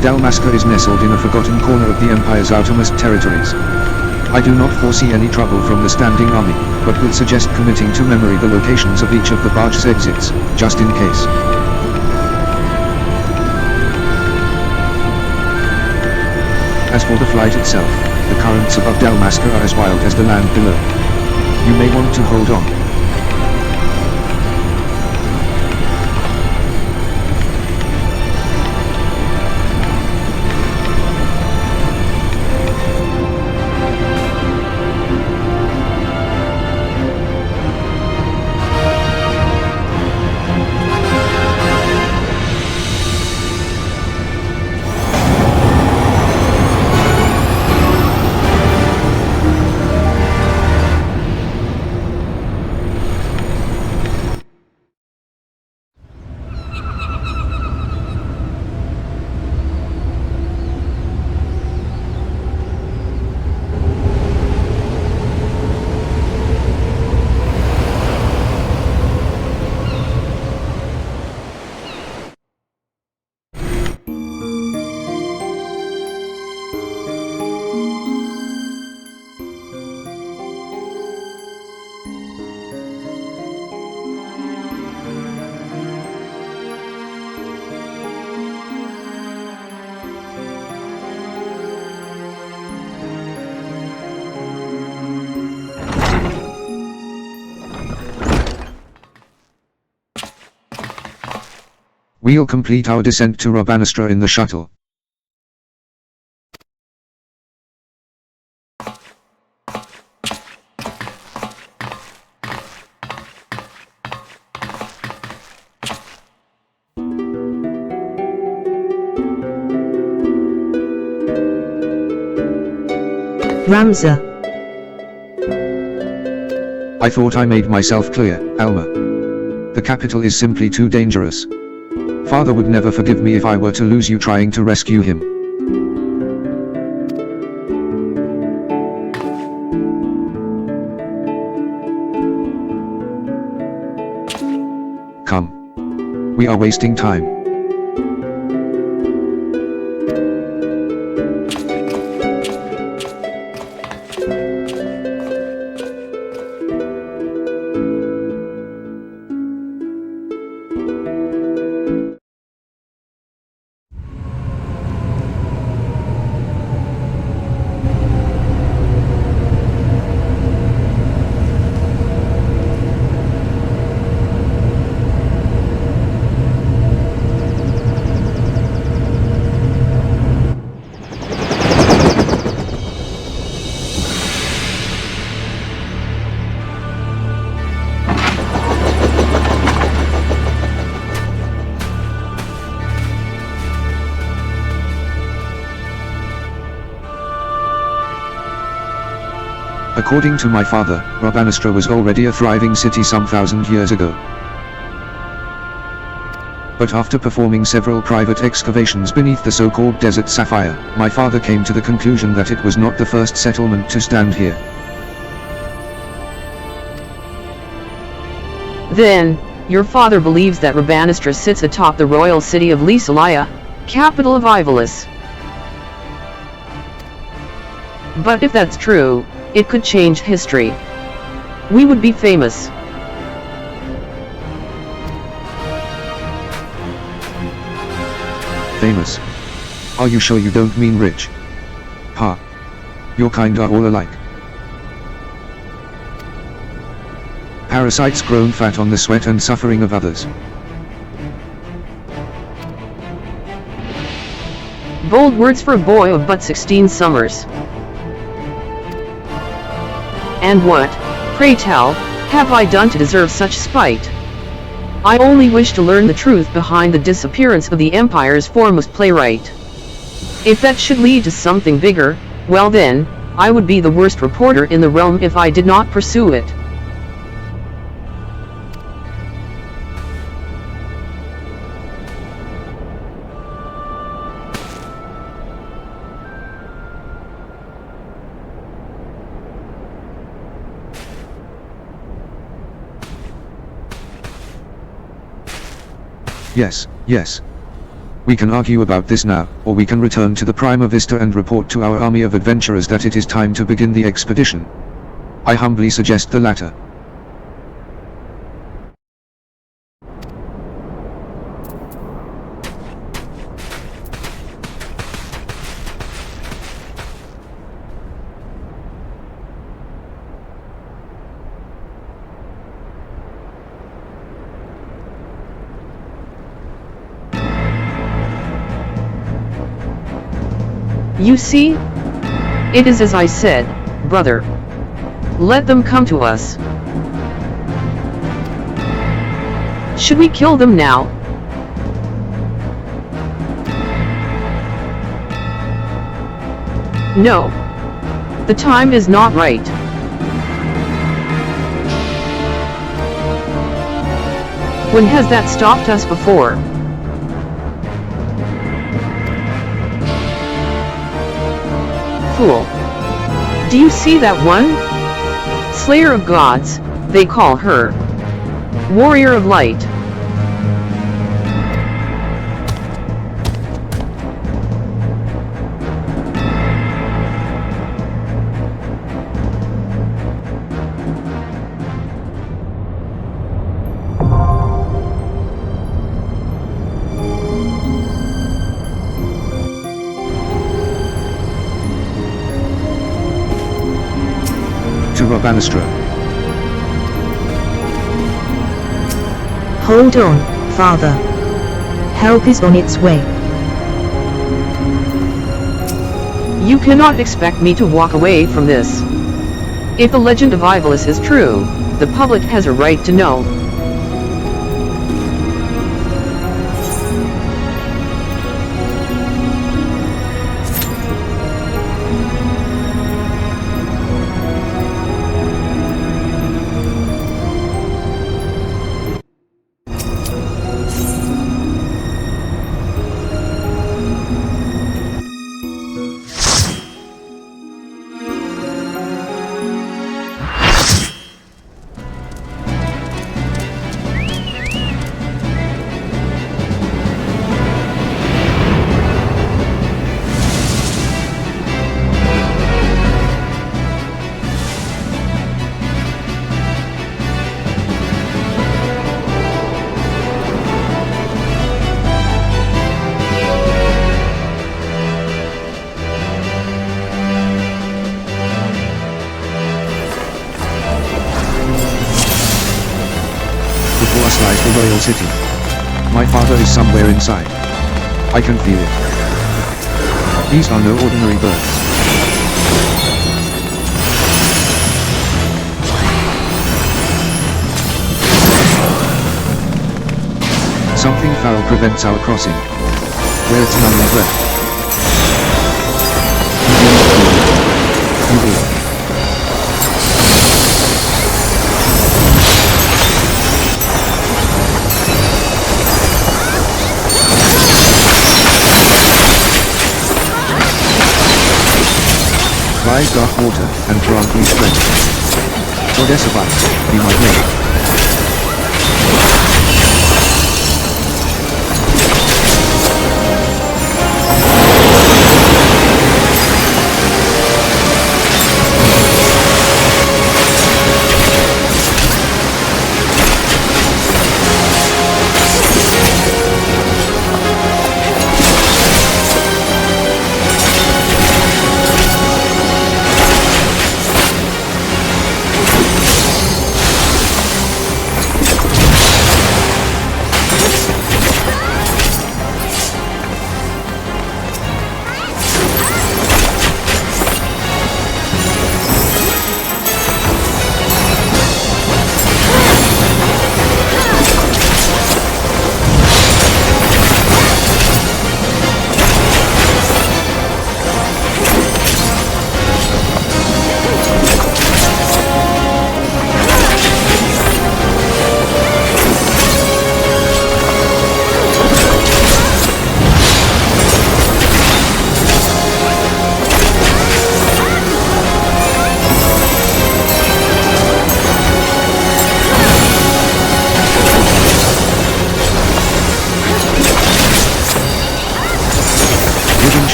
Dalmasca is nestled in a forgotten corner of the Empire's outermost territories. I do not foresee any trouble from the standing army, but would suggest committing to memory the locations of each of the barge's exits, just in case. As for the flight itself, the currents above Dalmasca are as wild as the land below. You may want to hold on. We'll complete our descent to Rabanastra in the shuttle. Ramza. I thought I made myself clear, Alma. The capital is simply too dangerous. Father would never forgive me if I were to lose you trying to rescue him. Come. We are wasting time. According to my father, Rabanastra was already a thriving city some 1,000 years ago. But after performing several private excavations beneath the so-called Desert Sapphire, my father came to the conclusion that it was not the first settlement to stand here. Then, your father believes that Rabanastra sits atop the royal city of Lexentale, capital of Ivalice. But if that's true, it could change history. We would be famous. Famous? Are you sure you don't mean rich? Ha. Your kind are all alike. Parasites grown fat on the sweat and suffering of others. Bold words for a boy of but 16 summers. And what, pray tell, have I done to deserve such spite? I only wish to learn the truth behind the disappearance of the Empire's foremost playwright. If that should lead to something bigger, well then, I would be the worst reporter in the realm if I did not pursue it. Yes, yes. We can argue about this now, or we can return to the Prima Vista and report to our army of adventurers that it is time to begin the expedition. I humbly suggest the latter. You see? It is as I said, brother. Let them come to us. Should we kill them now? No. The time is not right. When has that stopped us before? Fool. Do you see that one? Slayer of gods, they call her. Warrior of light. Banistra. Hold on, Father. Help is on its way. You cannot expect me to walk away from this. If the legend of Ivalice is true, the public has a right to know. Lies the royal city. My father is somewhere inside. I can feel it. These are no ordinary birds. Something foul prevents our crossing. Where it's none of breath. You will. Rise dark water, and grant me strength. Goddess of ice, be my blade.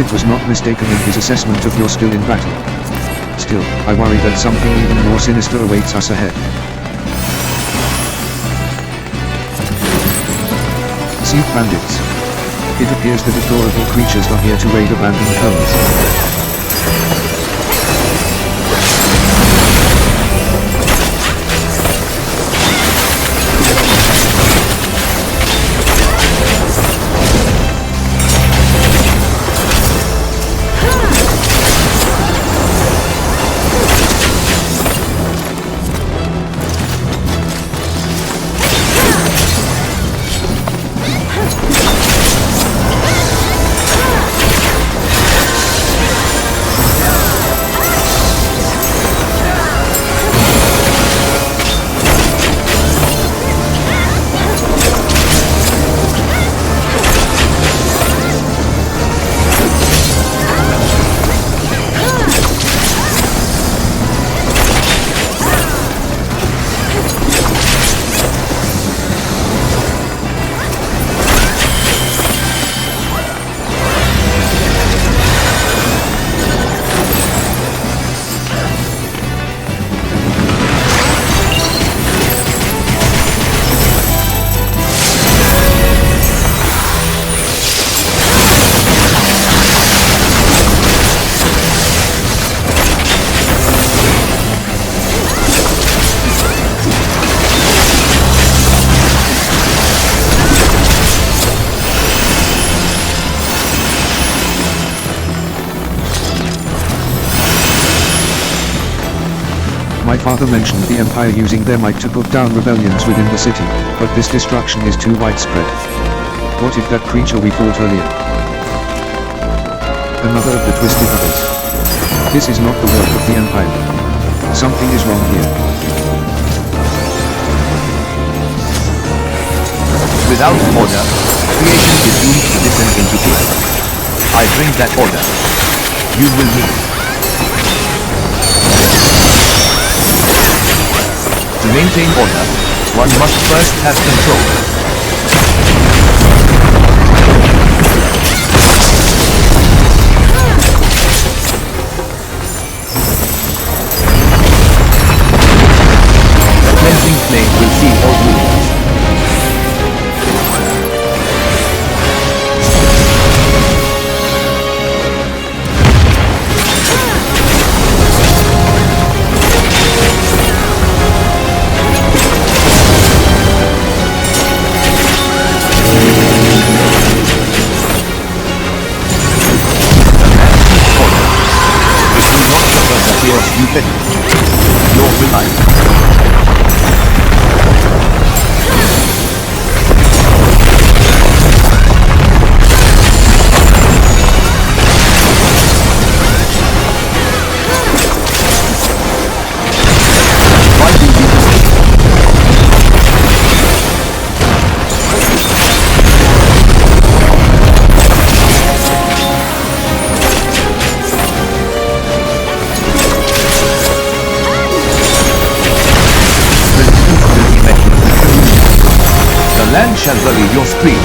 Sid was not mistaken in his assessment of your skill in battle. Still, I worry that something even more sinister awaits us ahead. Sea bandits. It appears the deplorable creatures are here to raid abandoned homes. My father mentioned the Empire using their might to put down rebellions within the city, but this destruction is too widespread. What if that creature we fought earlier? Another of the twisted others. This is not the work of the Empire. Something is wrong here. Without order, creation is doomed to descend into chaos. I bring that order. You will move. To maintain order, one must first have control. The cleansing flame will see all wounds. You fit. Nor will I. Land shall bury your screams.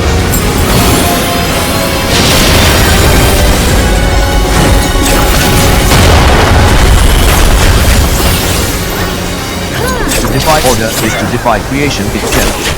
To defy order is to defy creation itself.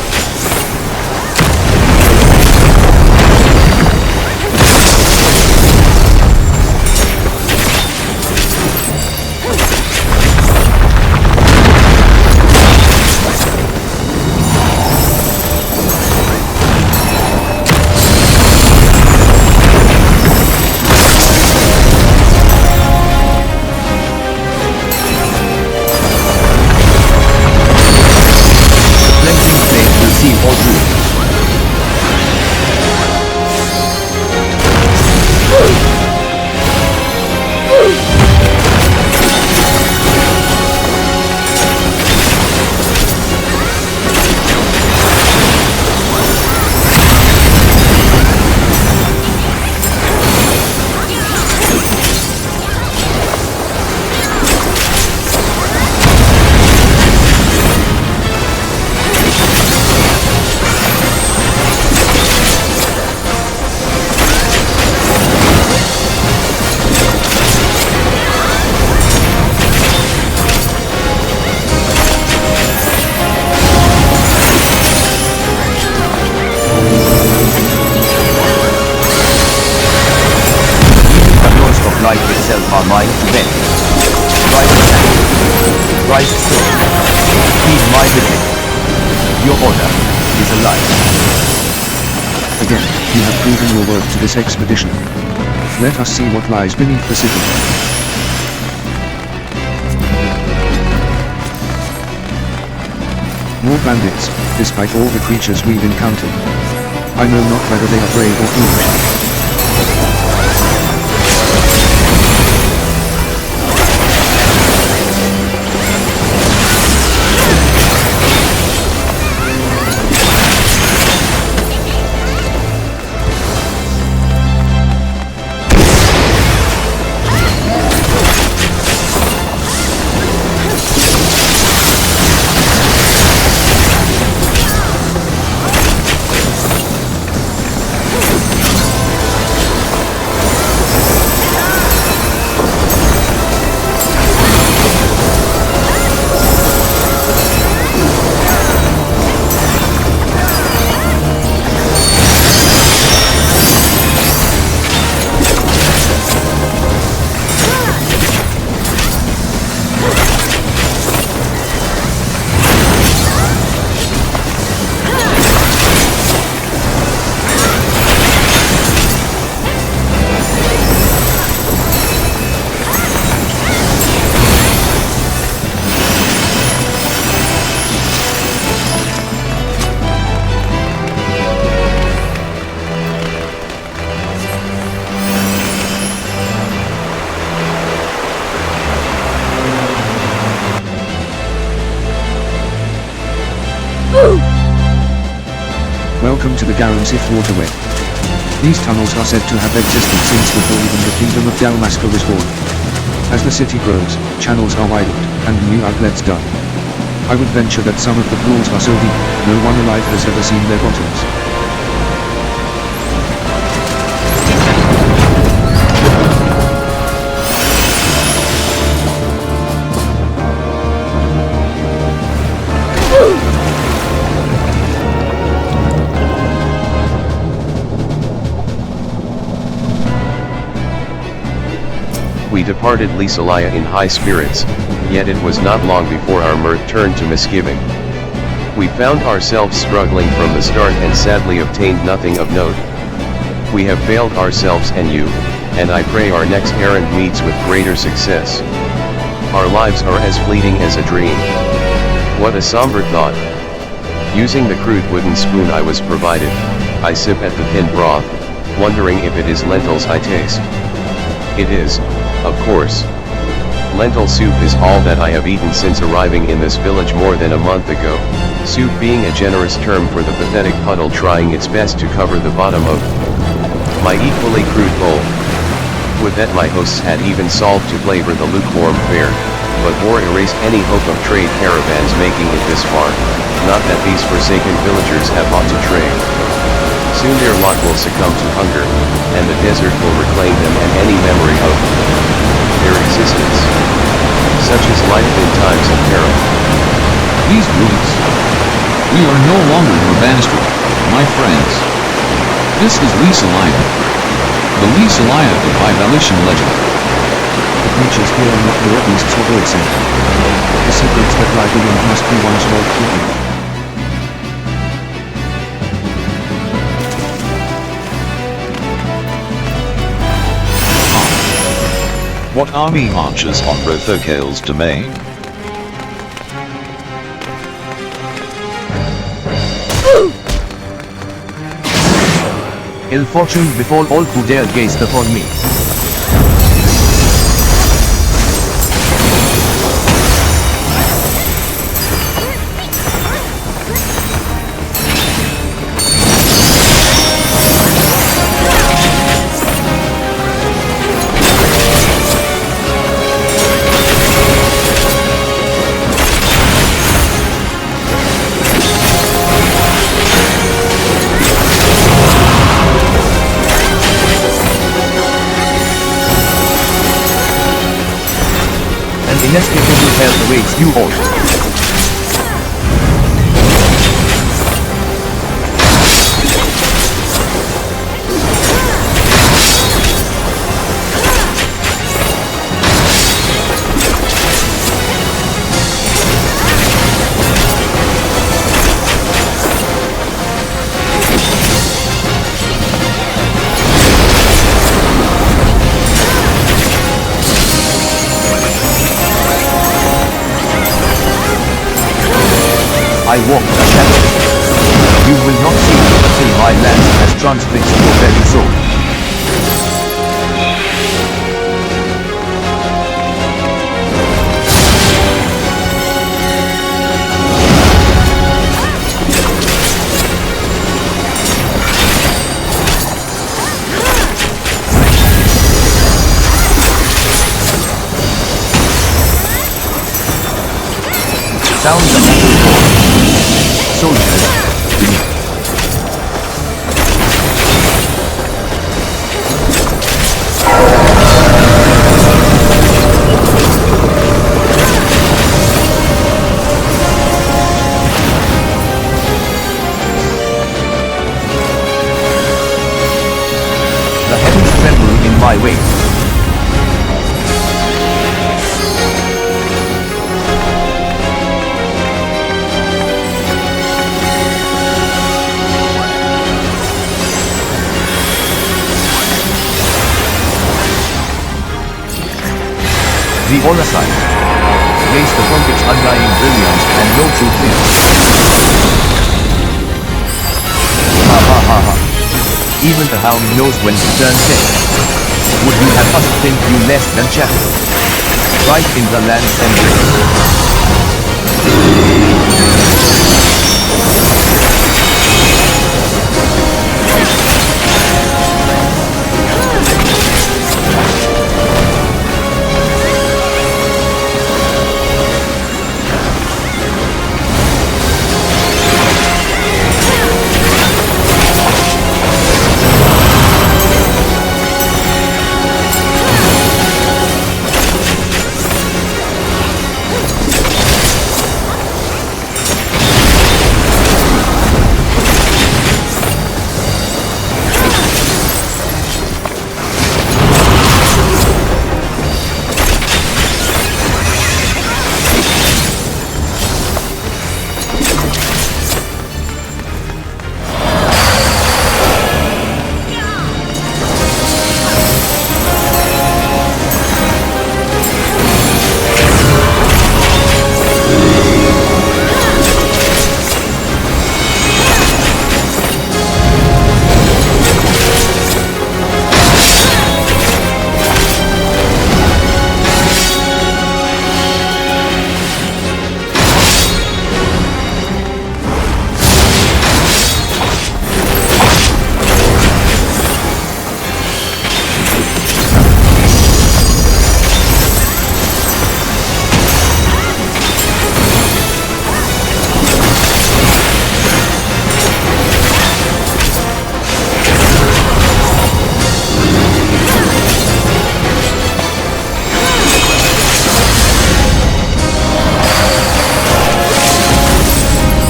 order is alive. Again, you have proven your worth to this expedition. Let us see what lies beneath the city. More bandits, despite all the creatures we've encountered. I know not whether they are brave or foolish. Welcome to the GARO TV waterway. These tunnels are said to have existed since before even the kingdom of Dalmasca was born. As the city grows, channels are widened, and new outlets dug. I would venture that some of the pools are so deep, no one alive has ever seen their bottoms. We departed Lysalaya in high spirits, yet it was not long before our mirth turned to misgiving. We found ourselves struggling from the start and sadly obtained nothing of note. We have failed ourselves and you, and I pray our next errand meets with greater success. Our lives are as fleeting as a dream. What a somber thought. Using the crude wooden spoon I was provided, I sip at the thin broth, wondering if it is lentils I taste. It is, of course. Lentil soup is all that I have eaten since arriving in this village more than a month ago, soup being a generous term for the pathetic puddle trying its best to cover the bottom of my equally crude bowl. Would that my hosts had even salt to flavor the lukewarm fare, but war erased any hope of trade caravans making it this far, not that these forsaken villagers have aught to trade. Soon their lot will succumb to hunger, and the desert will reclaim them and any memory of their existence. Such is life in times of peril. These ruins. We are no longer your bastard, my friends. This is Lysalaya. The Lysalaya of Ivalician legend. The creatures here are not mere beasts or birds. The secrets that lie beyond must be one's worth keeping. What army marches on Rothocale's domain? Ill fortune befall all who dare gaze upon me. Inescapable hell awaits you all. I walk the shadow. You will not see me until my lance has transfixed your very soul. Sound the battle call. Soldiers, beneath. The heavens tremble in my wake. The aura sign. Gaze the trumpet's undying brilliance and no true fear. Ha ha ha ha. Even the hound knows when to turn tail. Would you have us think you less than chattel? Right in the land's embrace.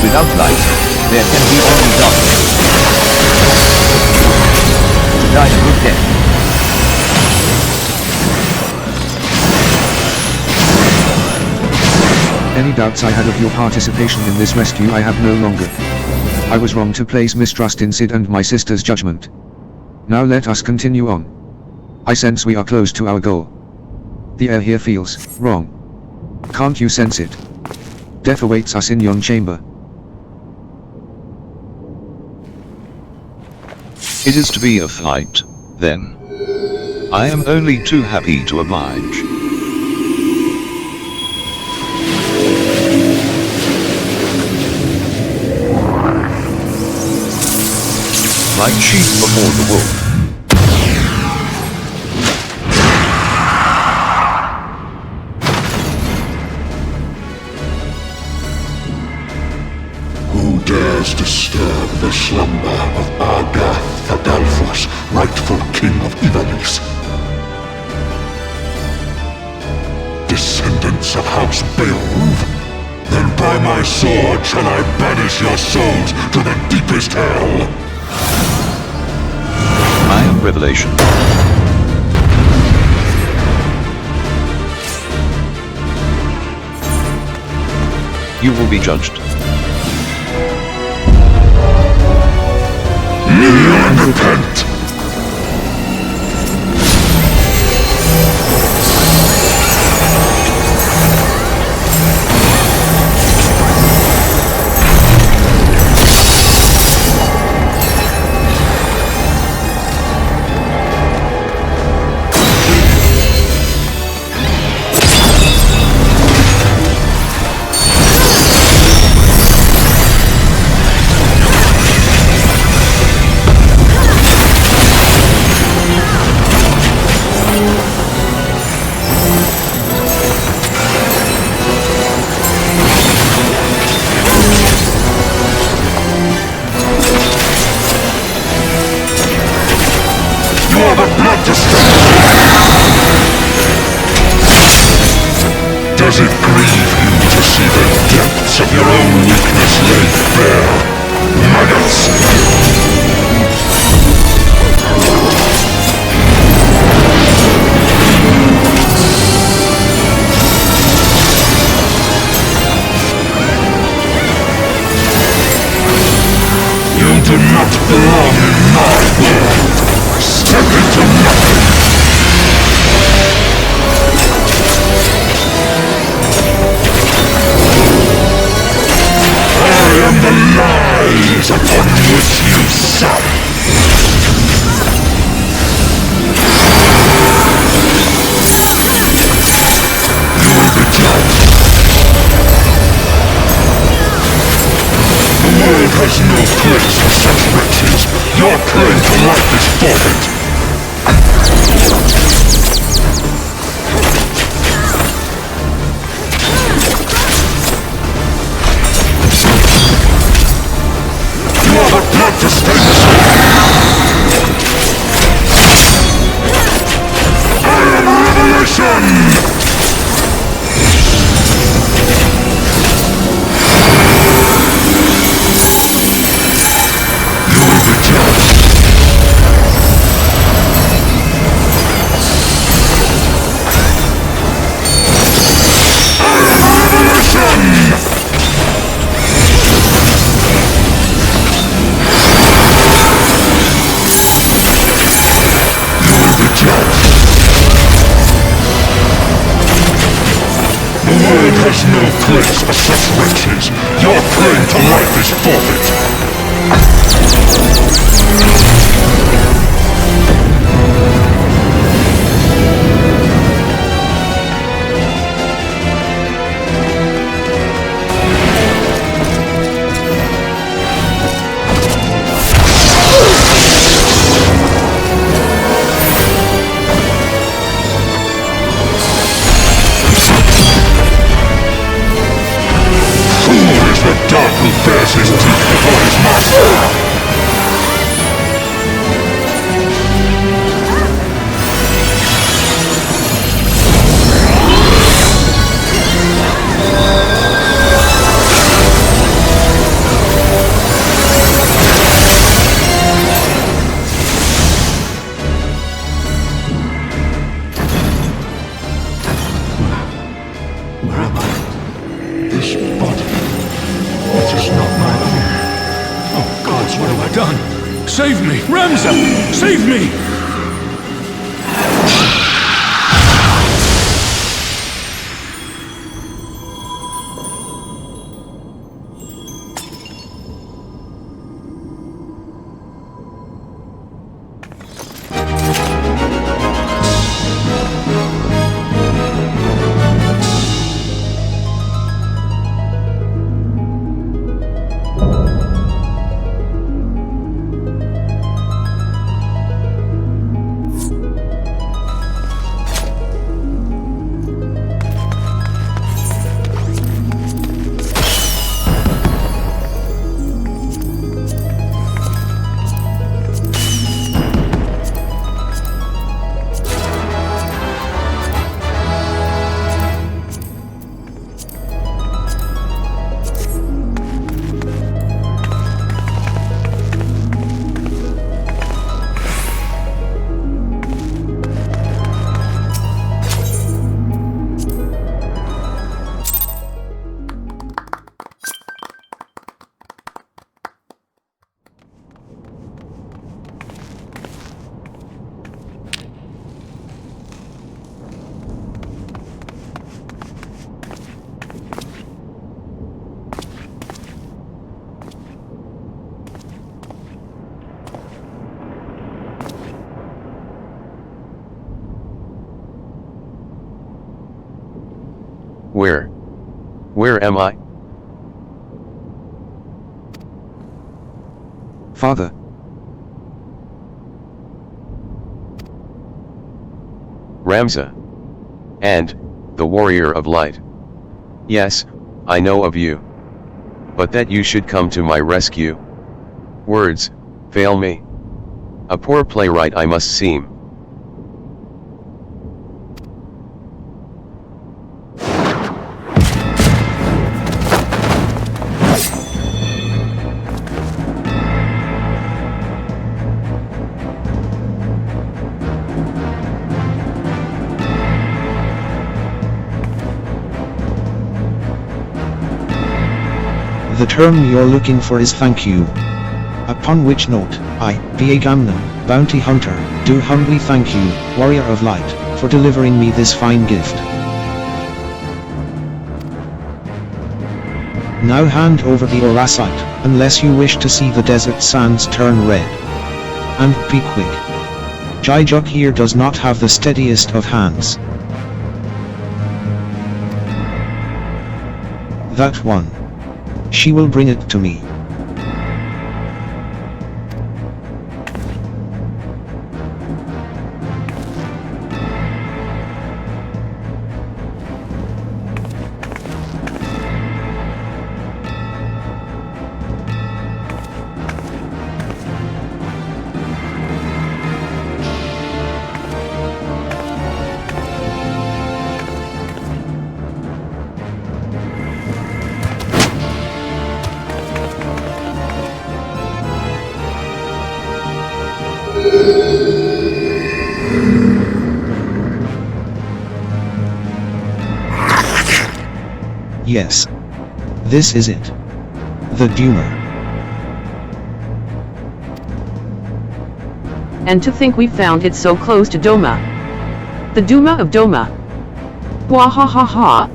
Without light, there can be only darkness. To die a good death. Any doubts I had of your participation in this rescue I have no longer. I was wrong to place mistrust in Sid and my sister's judgment. Now let us continue on. I sense we are close to our goal. The air here feels wrong. Can't you sense it? Death awaits us in yon chamber. It is to be a fight, then. I am only too happy to oblige. Like sheep before the wolf. Who dares disturb the slumber of Argath Fadalfos, rightful king of Ivalice? Descendants of House Beowulf? Then by my sword shall I banish your souls to the deepest hell! I am Revelation. You will be judged. Kneel and repent! Does it grieve you to see the depths of your own weakness laid bare? Maggots! You do not belong in my world! Step into nothing! I am the lies upon which you sup! You're the judge! The world has no place for such wretches! Your claim to life is forfeit! You are the blood to stain the sword! I am Revelation! You're the judge! I am Revelation! The world has no place for such wretches. Your claim to life is forfeit. The dog who bears his teeth before his master! Where am I? This body... It is not my own. Oh gods, what have I done? Save me! Ramza! Save me! Where am I? Father. Ramza. And, the warrior of light. Yes, I know of you. But that you should come to my rescue. Words, fail me. A poor playwright I must seem. The term you're looking for is thank you. Upon which note, I, Agamemnon, bounty hunter, do humbly thank you, warrior of light, for delivering me this fine gift. Now hand over the Orasite, unless you wish to see the desert sands turn red. And be quick. Jijuk here does not have the steadiest of hands. That one. She will bring it to me. Yes. This is it. The Doomer. And to think we found it so close to Doma. The Duma of Doma. Wahahaha.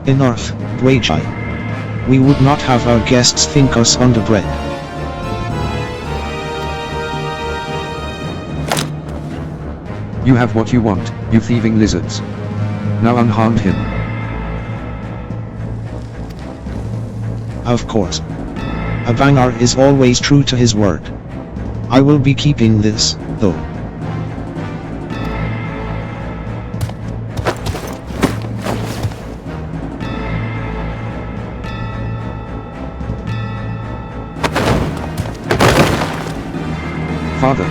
Enough, Dwajai. We would not have our guests think us underbred. You have what you want, you thieving lizards. Now unharmed him. Of course. Abangar is always true to his word. I will be keeping this, though. Father.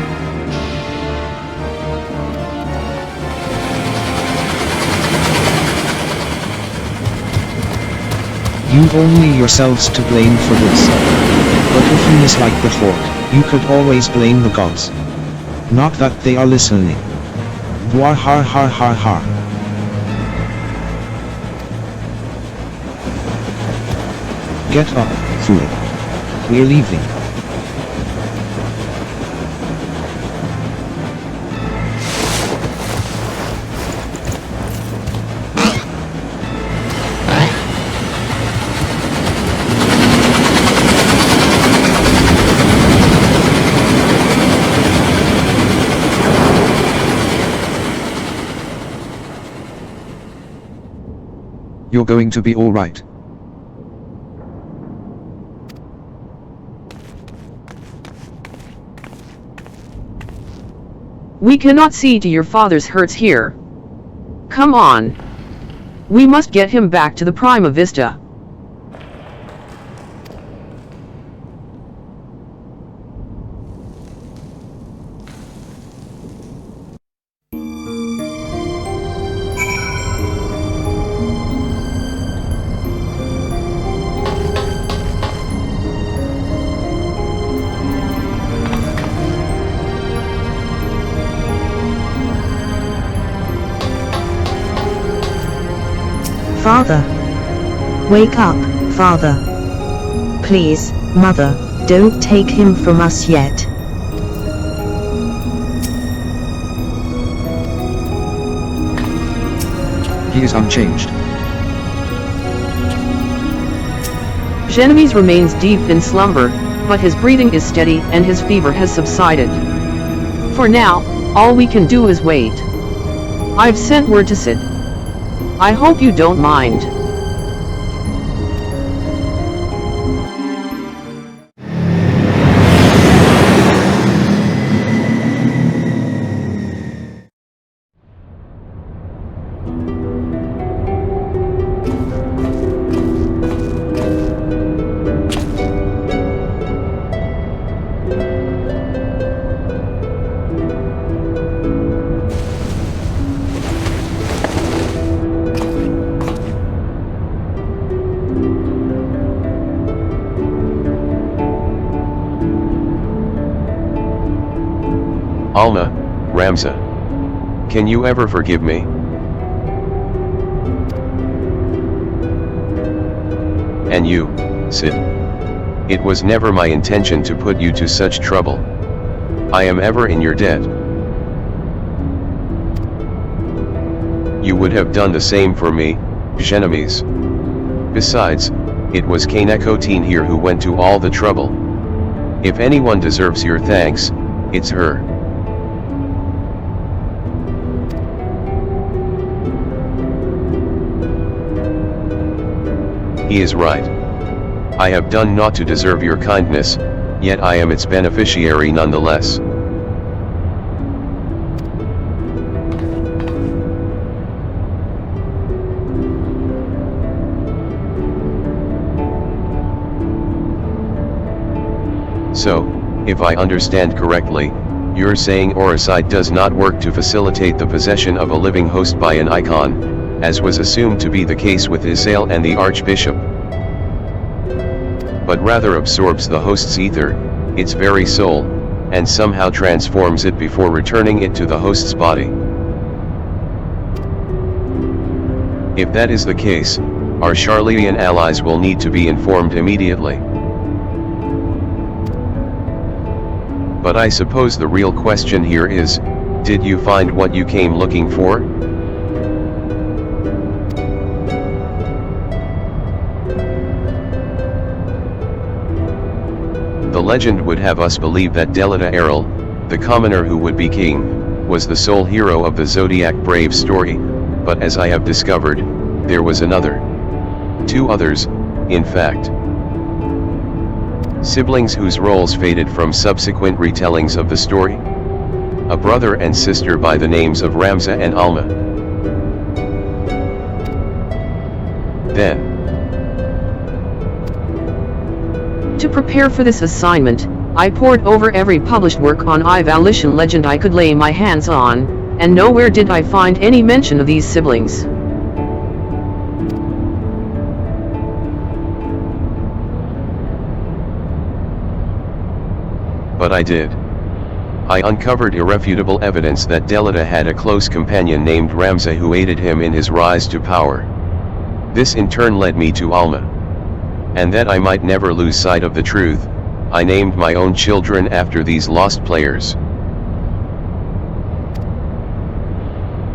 You've only yourselves to blame for this. But if you mislike the fort, you could always blame the gods. Not that they are listening. Dwar har har har har. Get up, fool. We're leaving. You're going to be all right. We cannot see to your father's hurts here. Come on. We must get him back to the Prima Vista. Father. Wake up, Father. Please, Mother, don't take him from us yet. He is unchanged. Jenomis remains deep in slumber, but his breathing is steady and his fever has subsided. For now, all we can do is wait. I've sent word to Sid. I hope you don't mind. Alma, Ramza. Can you ever forgive me? And you, Sid. It was never my intention to put you to such trouble. I am ever in your debt. You would have done the same for me, Jenomis. Besides, it was Kaneko-teen here who went to all the trouble. If anyone deserves your thanks, it's her. He is right. I have done naught to deserve your kindness, yet I am its beneficiary nonetheless. So, if I understand correctly, you're saying Oricide does not work to facilitate the possession of a living host by an icon, as was assumed to be the case with Isael and the Archbishop, but rather absorbs the host's ether, its very soul, and somehow transforms it before returning it to the host's body. If that is the case, our Charlian allies will need to be informed immediately. But I suppose the real question here is, did you find what you came looking for? The legend would have us believe that Delita Errol, the commoner who would be king, was the sole hero of the Zodiac Brave Story, but as I have discovered, there was another. Two others, in fact. Siblings whose roles faded from subsequent retellings of the story? A brother and sister by the names of Ramza and Alma. Then, to prepare for this assignment, I pored over every published work on Ivalice legend I could lay my hands on, and nowhere did I find any mention of these siblings. But I did. I uncovered irrefutable evidence that Delita had a close companion named Ramza who aided him in his rise to power. This in turn led me to Alma. And that I might never lose sight of the truth, I named my own children after these lost players.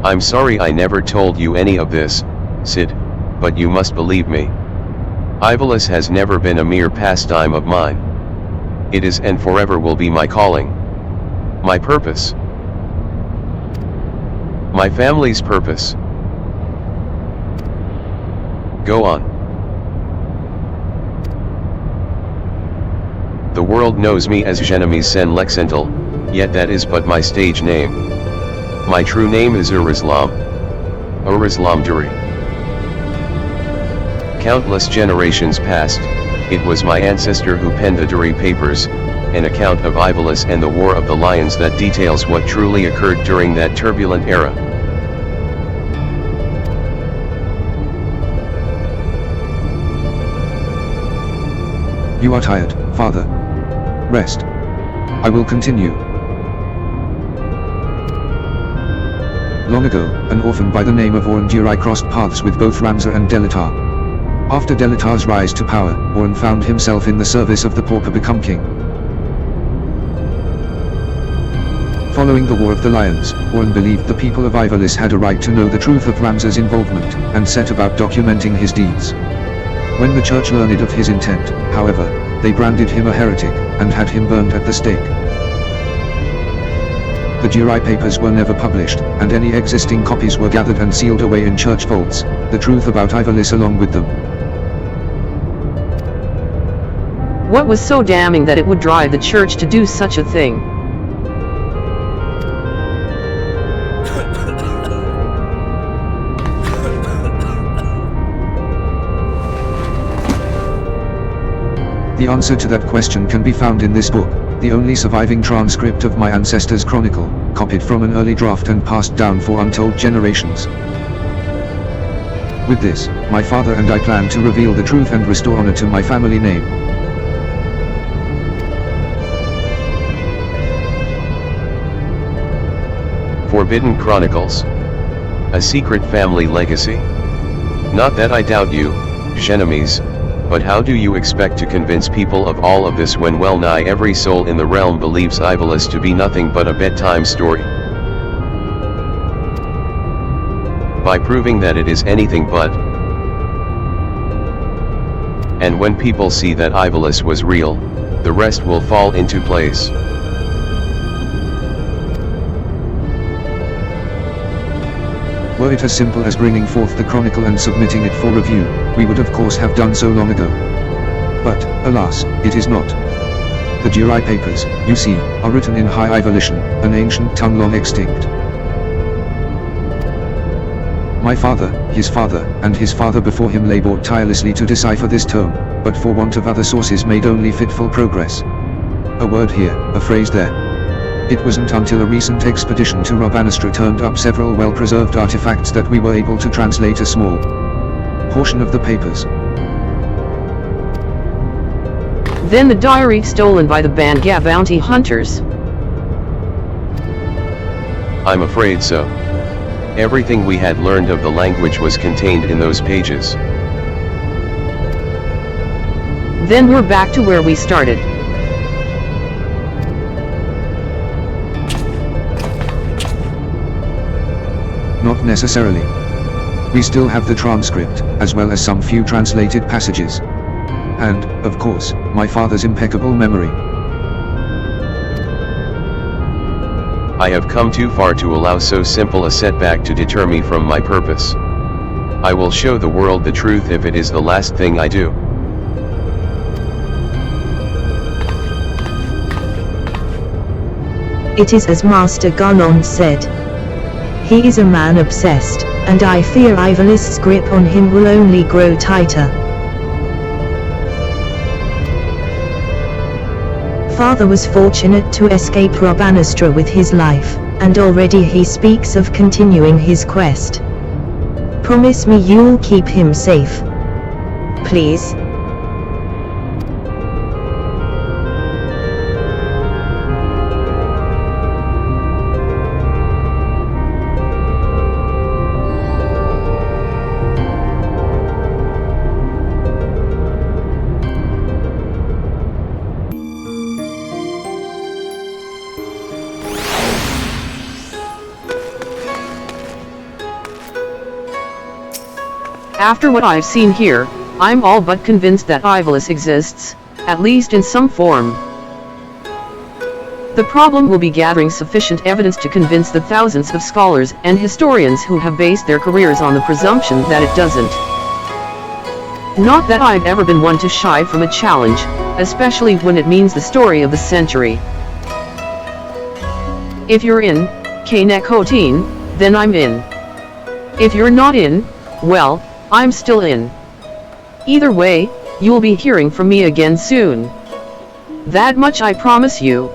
I'm sorry I never told you any of this, Sid, but you must believe me. Ivalice has never been a mere pastime of mine. It is and forever will be my calling. My purpose. My family's purpose. Go on. The world knows me as Jenomis sen Lexentale, yet that is but my stage name. My true name is Urislam. Urislam Duri. Countless generations past, it was my ancestor who penned the Duri Papers, an account of Ivalice and the War of the Lions that details what truly occurred during that turbulent era. You are tired, Father. Rest. I will continue. Long ago, an orphan by the name of Oren Durai crossed paths with both Ramza and Delita. After Delita's rise to power, Oren found himself in the service of the pauper become king. Following the War of the Lions, Oren believed the people of Ivalice had a right to know the truth of Ramza's involvement, and set about documenting his deeds. When the church learned of his intent, however, they branded him a heretic, and had him burned at the stake. The Durai Papers were never published, and any existing copies were gathered and sealed away in church vaults, the truth about Ivalice along with them. What was so damning that it would drive the church to do such a thing? The answer to that question can be found in this book, the only surviving transcript of my ancestors' chronicle, copied from an early draft and passed down for untold generations. With this, my father and I plan to reveal the truth and restore honor to my family name. Forbidden Chronicles? A secret family legacy? Not that I doubt you, Jenomis, but how do you expect to convince people of all of this when well nigh every soul in the realm believes Ivalice to be nothing but a bedtime story? By proving that it is anything but. And when people see that Ivalice was real, the rest will fall into place. Were it as simple as bringing forth the chronicle and submitting it for review, we would of course have done so long ago. But, alas, it is not. The Jiri papers, you see, are written in High Ivalition, an ancient tongue long extinct. My father, his father, and his father before him labored tirelessly to decipher this tome, but for want of other sources made only fitful progress. A word here, a phrase there. It wasn't until a recent expedition to Rabanastra turned up several well-preserved artifacts that we were able to translate a small portion of the papers. Then the diary stolen by the Banga bounty hunters. I'm afraid so. Everything we had learned of the language was contained in those pages. Then we're back to where we started. Not necessarily. We still have the transcript, as well as some few translated passages. And, of course, my father's impeccable memory. I have come too far to allow so simple a setback to deter me from my purpose. I will show the world the truth if it is the last thing I do. It is as Master Garlean said. He is a man obsessed, and I fear Ivalice's grip on him will only grow tighter. Father was fortunate to escape Rabanastra with his life, and already he speaks of continuing his quest. Promise me you'll keep him safe. Please. After what I've seen here, I'm all but convinced that Ivalice exists, at least in some form. The problem will be gathering sufficient evidence to convince the thousands of scholars and historians who have based their careers on the presumption that it doesn't. Not that I've ever been one to shy from a challenge, especially when it means the story of the century. If you're in, Kane, then I'm in. If you're not in, well, I'm still in. Either way, you'll be hearing from me again soon. That much I promise you.